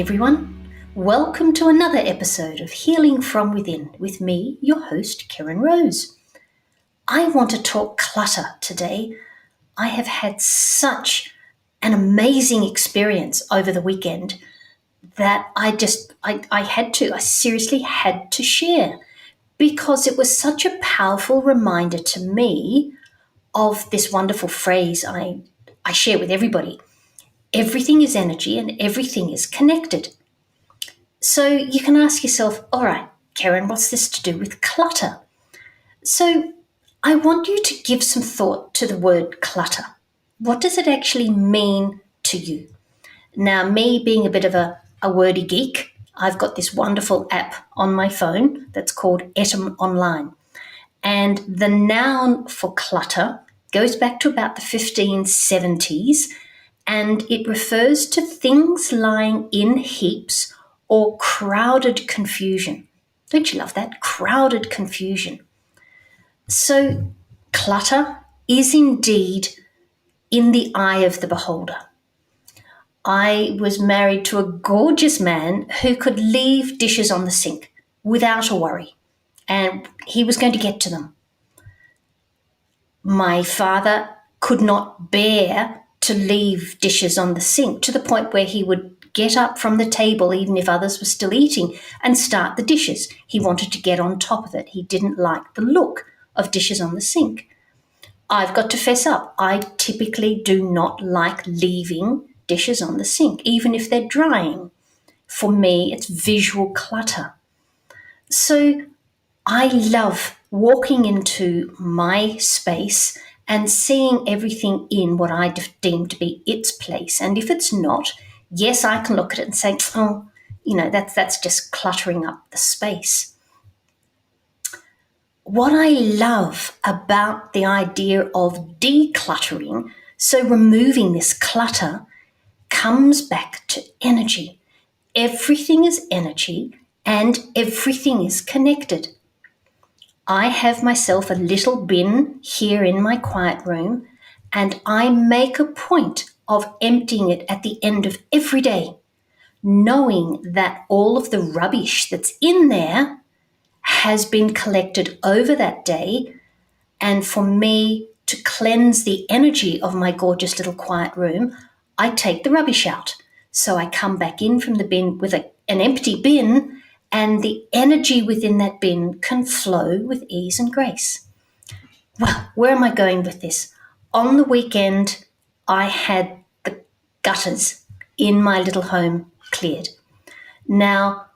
everyone. Welcome to another episode of Healing from Within with me, your host, Keryn Rose. I want to talk clutter today. I have had such an amazing experience over the weekend that I seriously had to share because it was such a powerful reminder to me of this wonderful phrase I share with everybody. Everything is energy and everything is connected. So you can ask yourself, all right, Keryn, what's this to do with clutter? So I want you to give some thought to the word clutter. What does it actually mean to you? Now, me being a bit of a wordy geek, I've got this wonderful app on my phone that's called Lighten Online. And the noun for clutter goes back to about the 1570s, and it refers to things lying in heaps or crowded confusion. Don't you love that? Crowded confusion. So clutter is indeed in the eye of the beholder. I was married to a gorgeous man who could leave dishes on the sink without a worry, and he was going to get to them. My father could not bear to leave dishes on the sink to the point where he would get up from the table even if others were still eating and start the dishes. He wanted to get on top of it. He didn't like the look of dishes on the sink. I've got to fess up. I typically do not like leaving dishes on the sink, even if they're drying. For me, it's visual clutter. So I love walking into my space and seeing everything in what I deem to be its place. And if it's not, yes, I can look at it and say, oh, that's just cluttering up the space. What I love about the idea of decluttering, so removing this clutter, comes back to energy. Everything is energy and everything is connected. I have myself a little bin here in my quiet room, and I make a point of emptying it at the end of every day, knowing that all of the rubbish that's in there has been collected over that day, and for me to cleanse the energy of my gorgeous little quiet room, I take the rubbish out. So I come back in from the bin with an empty bin, and the energy within that bin can flow with ease and grace. Well, where am I going with this? On the weekend, I had the gutters in my little home cleared. Now,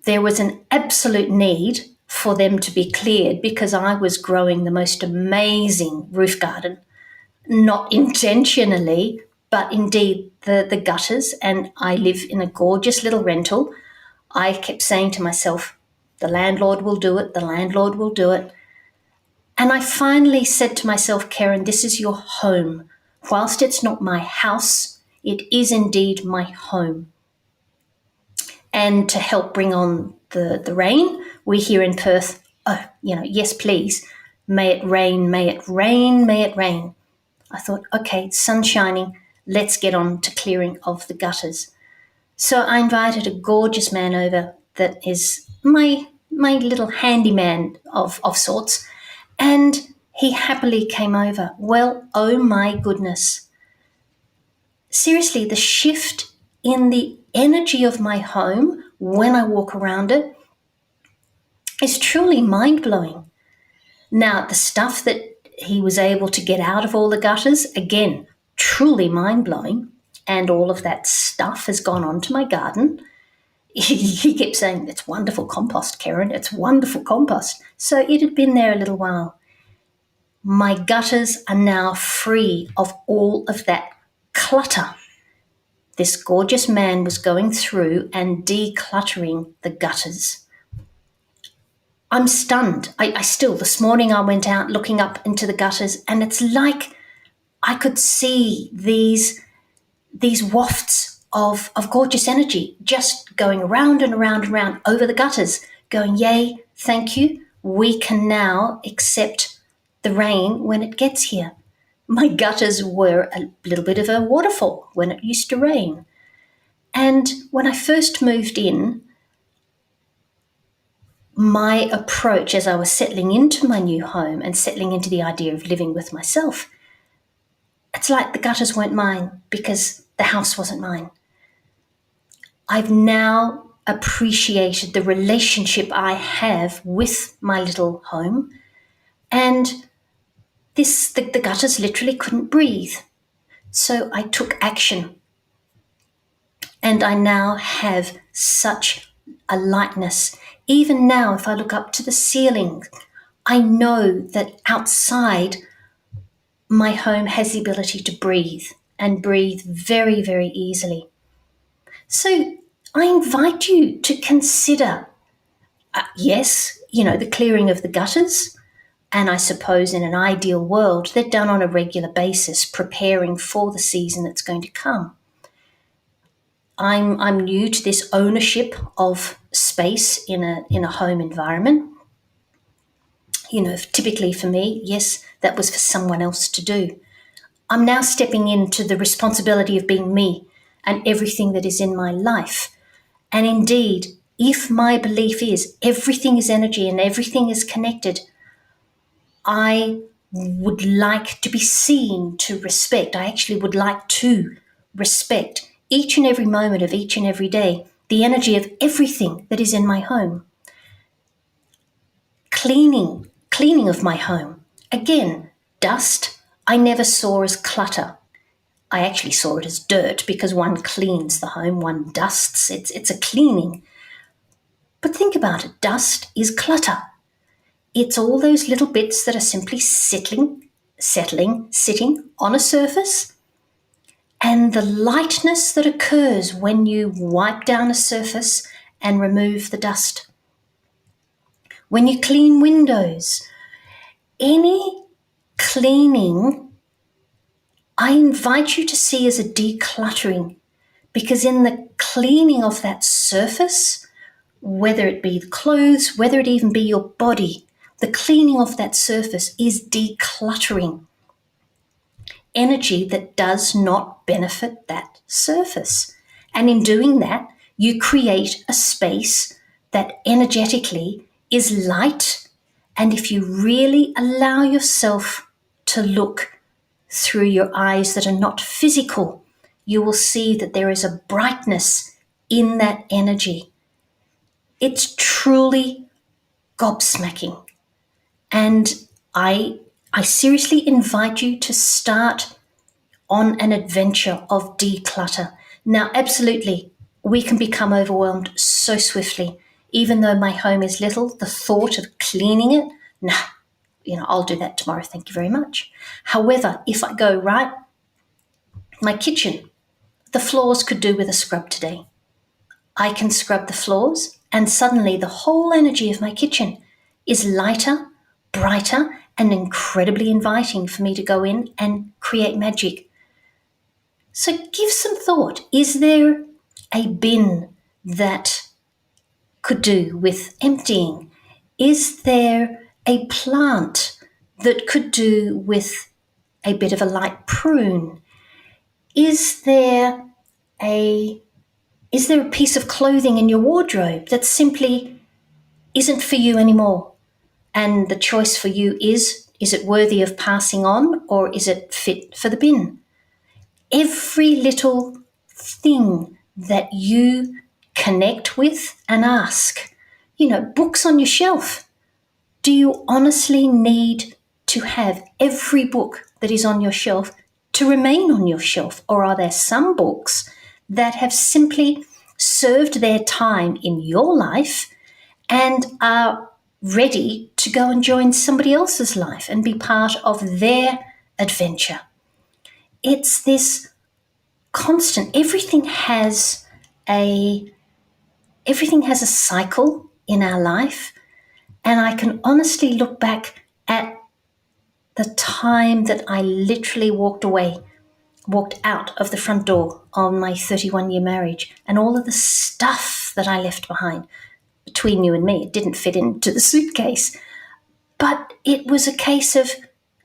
there was an absolute need for them to be cleared because I was growing the most amazing roof garden, not intentionally, but indeed the gutters, and I live in a gorgeous little rental. I kept saying to myself, the landlord will do it, the landlord will do it. And I finally said to myself, Keryn, this is your home. Whilst it's not my house, it is indeed my home. And to help bring on the rain, we here in Perth, yes, please, may it rain, may it rain, may it rain. I thought, okay, sun's shining, let's get on to clearing of the gutters. So I invited a gorgeous man over that is my little handyman of sorts, and he happily came over. Well, oh my goodness. Seriously, the shift in the energy of my home when I walk around it is truly mind-blowing. Now, the stuff that he was able to get out of all the gutters, again, truly mind-blowing. And all of that stuff has gone onto my garden. He kept saying, it's wonderful compost, Keryn, it's wonderful compost. So it had been there a little while. My gutters are now free of all of that clutter. This gorgeous man was going through and decluttering the gutters. I'm stunned. I still, this morning I went out looking up into the gutters, and it's like I could see these wafts of gorgeous energy just going around and around and around over the gutters, going, yay, thank you. We can now accept the rain when it gets here. My gutters were a little bit of a waterfall when it used to rain. And when I first moved in, my approach as I was settling into my new home and settling into the idea of living with myself, it's like the gutters weren't mine because the house wasn't mine. I've now appreciated the relationship I have with my little home, and the gutters literally couldn't breathe. So I took action, and I now have such a lightness. Even now, if I look up to the ceiling, I know that outside my home has the ability to breathe and breathe very, very easily. So I invite you to consider, yes, the clearing of the gutters. And I suppose in an ideal world, they're done on a regular basis, preparing for the season that's going to come. I'm new to this ownership of space in a home environment. Typically for me, yes, that was for someone else to do. I'm now stepping into the responsibility of being me and everything that is in my life. And indeed, if my belief is everything is energy and everything is connected, I would like to be seen to respect. I actually would like to respect each and every moment of each and every day, the energy of everything that is in my home. Cleaning of my home. Again, dust I never saw as clutter. I actually saw it as dirt because one cleans the home, one dusts. It's a cleaning. But think about it, dust is clutter. It's all those little bits that are simply sitting on a surface, and the lightness that occurs when you wipe down a surface and remove the dust. When you clean windows, any cleaning, I invite you to see as a decluttering, because in the cleaning of that surface, whether it be the clothes, whether it even be your body, the cleaning of that surface is decluttering energy that does not benefit that surface. And in doing that, you create a space that energetically is light. And if you really allow yourself to look through your eyes that are not physical, you will see that there is a brightness in that energy. It's truly gobsmacking. And I seriously invite you to start on an adventure of declutter. Now, absolutely, we can become overwhelmed so swiftly. Even though my home is little, the thought of cleaning it, nah, I'll do that tomorrow, thank you very much. However, if I go, right, my kitchen, the floors could do with a scrub today. I can scrub the floors, and suddenly the whole energy of my kitchen is lighter, brighter, and incredibly inviting for me to go in and create magic. So give some thought. Is there a bin that could do with emptying? Is there a plant that could do with a bit of a light prune? Is there a piece of clothing in your wardrobe that simply isn't for you anymore? And the choice for you is it worthy of passing on, or is it fit for the bin? Every little thing that you connect with and ask. Books on your shelf. Do you honestly need to have every book that is on your shelf to remain on your shelf? Or are there some books that have simply served their time in your life and are ready to go and join somebody else's life and be part of their adventure? It's this constant. Everything has a cycle in our life, and I can honestly look back at the time that I literally walked out of the front door on my 31-year marriage, and all of the stuff that I left behind. Between you and me, it didn't fit into the suitcase, but it was a case of,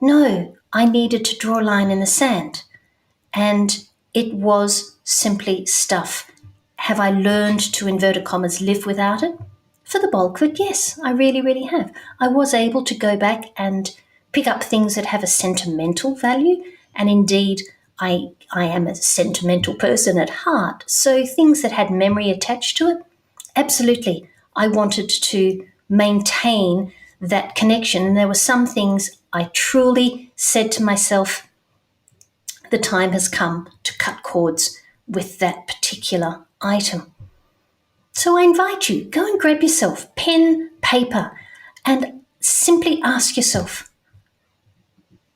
no, I needed to draw a line in the sand, and it was simply stuff. Have I learned to, inverted commas, live without it? For the bulk of it, yes, I really, really have. I was able to go back and pick up things that have a sentimental value, and indeed, I am a sentimental person at heart. So things that had memory attached to it, absolutely, I wanted to maintain that connection. And there were some things I truly said to myself, the time has come to cut cords with that particular item. So I invite you, go and grab yourself pen, paper, and simply ask yourself,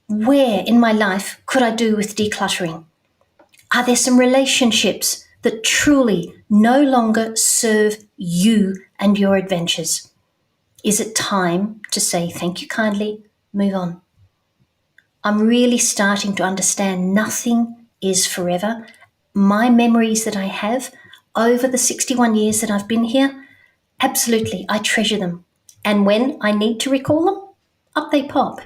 where in my life could I do with decluttering? Are there some relationships that truly no longer serve you and your adventures? Is it time to say thank you kindly, move on? I'm really starting to understand nothing is forever. My memories that I have over the 61 years that I've been here, absolutely, I treasure them. And when I need to recall them, up they pop.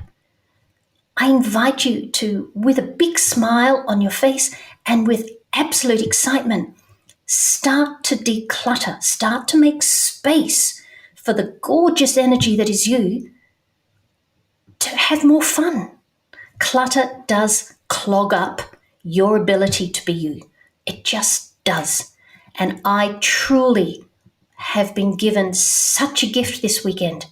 I invite you to, with a big smile on your face and with absolute excitement, start to declutter, start to make space for the gorgeous energy that is you to have more fun. Clutter does clog up your ability to be you. It just does. And I truly have been given such a gift this weekend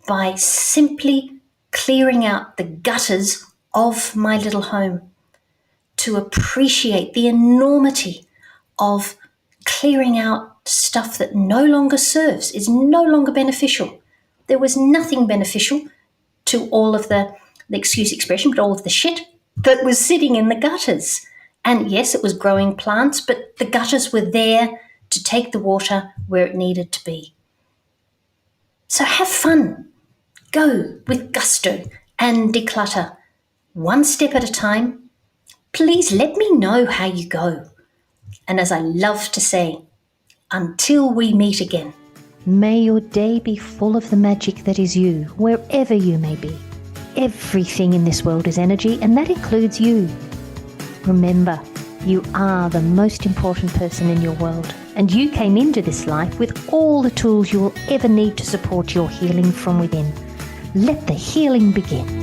by simply clearing out the gutters of my little home to appreciate the enormity of clearing out stuff that no longer serves, is no longer beneficial. There was nothing beneficial to all of excuse expression, but all of the shit that was sitting in the gutters. And yes, it was growing plants, but the gutters were there to take the water where it needed to be. So have fun. Go with gusto and declutter. One step at a time. Please let me know how you go. And as I love to say, until we meet again. May your day be full of the magic that is you, wherever you may be. Everything in this world is energy, and that includes you. Remember, you are the most important person in your world, and you came into this life with all the tools you will ever need to support your healing from within. Let the healing begin.